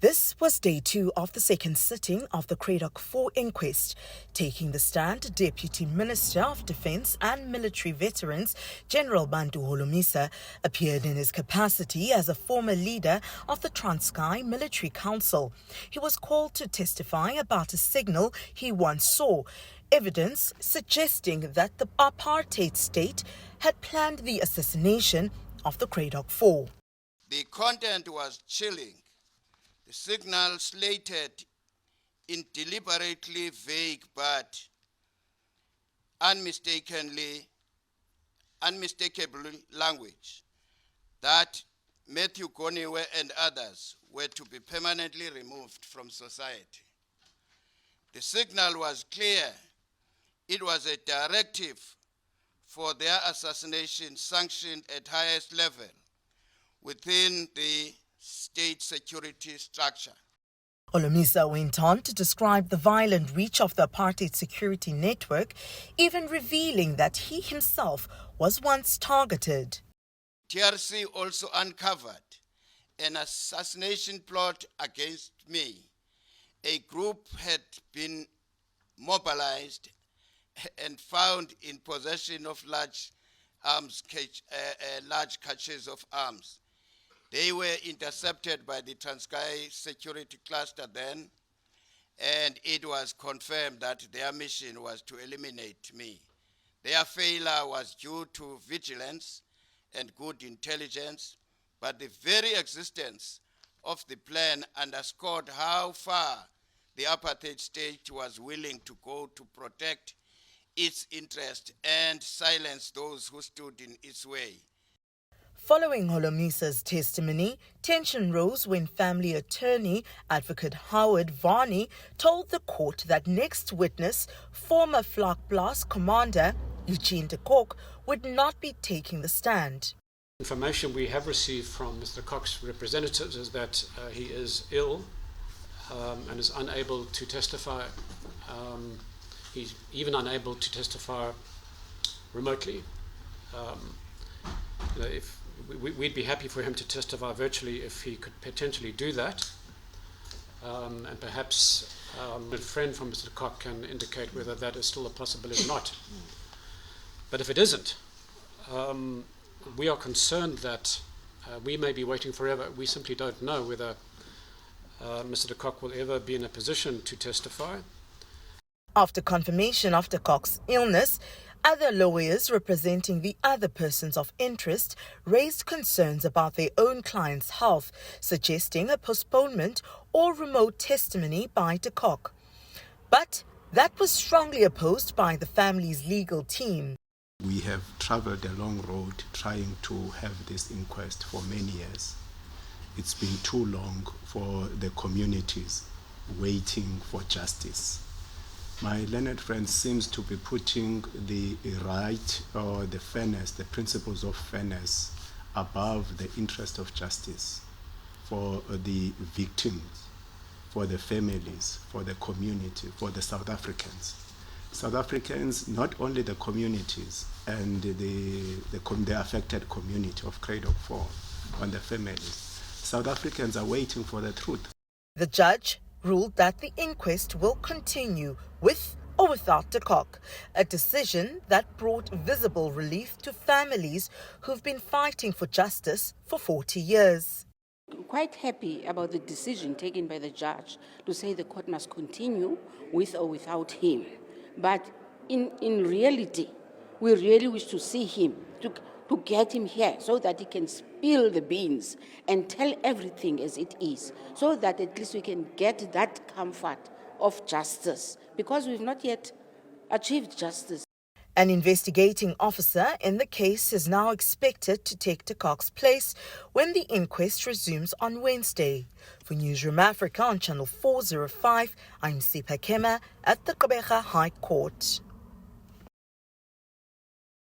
This was day 2 of the second sitting of the Cradock Four inquest. Taking the stand, Deputy Minister of Defence and Military Veterans, General Bantu Holomisa, appeared in his capacity as a former leader of the Transkei Military Council. He was called to testify about a signal he once saw, evidence suggesting that the apartheid state had planned the assassination of the Cradock Four. The content was chilling. The signal slated in deliberately vague but unmistakable language that Matthew Goniwe and others were to be permanently removed from society. The signal was clear. It was a directive for their assassination sanctioned at highest level within the state security structure. Holomisa went on to describe the violent reach of the apartheid security network, even revealing that he himself was once targeted. TRC also uncovered an assassination plot against me. A group had been mobilized and found in possession of large caches of arms. They were intercepted by the Transkei security cluster then, and it was confirmed that their mission was to eliminate me. Their failure was due to vigilance and good intelligence, but the very existence of the plan underscored how far the apartheid state was willing to go to protect its interest and silence those who stood in its way. Following Holomisa's testimony, tension rose when family attorney Advocate Howard Varney told the court that next witness, former Vlakplaas commander Eugene de Kock, would not be taking the stand. Information we have received from Mr. Kock's representatives is that he is ill and is unable to testify. He's even unable to testify remotely. If we'd be happy for him to testify virtually if he could potentially do that, and perhaps a friend from Mr. Kock can indicate whether that is still a possibility or not. But if it isn't, we are concerned that we may be waiting forever. We simply don't know whether Mr. de Kock will ever be in a position to testify. After confirmation of de Kock's illness, other lawyers representing the other persons of interest raised concerns about their own client's health, suggesting a postponement or remote testimony by de Kock. But that was strongly opposed by the family's legal team. We have traveled a long road trying to have this inquest for many years. It's been too long for the communities waiting for justice. My learned friend seems to be putting the right or the fairness, the principles of fairness above the interest of justice for the victims, for the families, for the community, for the South Africans. South Africans, not only the communities and the affected community of Cradock Four and the families, South Africans are waiting for the truth. The judge ruled that the inquest will continue with or without de Kock, a decision that brought visible relief to families who've been fighting for justice for 40 years. I'm quite happy about the decision taken by the judge to say the court must continue with or without him. But in reality, we really wish to see him, to get him here so that he can spill the beans and tell everything as it is, so that at least we can get that comfort of justice, because we've not yet achieved justice. An investigating officer in the case is now expected to take de Kock's place when the inquest resumes on Wednesday. For Newzroom Afrika on Channel 405, I'm Sipha Kema at the Gqeberha High Court.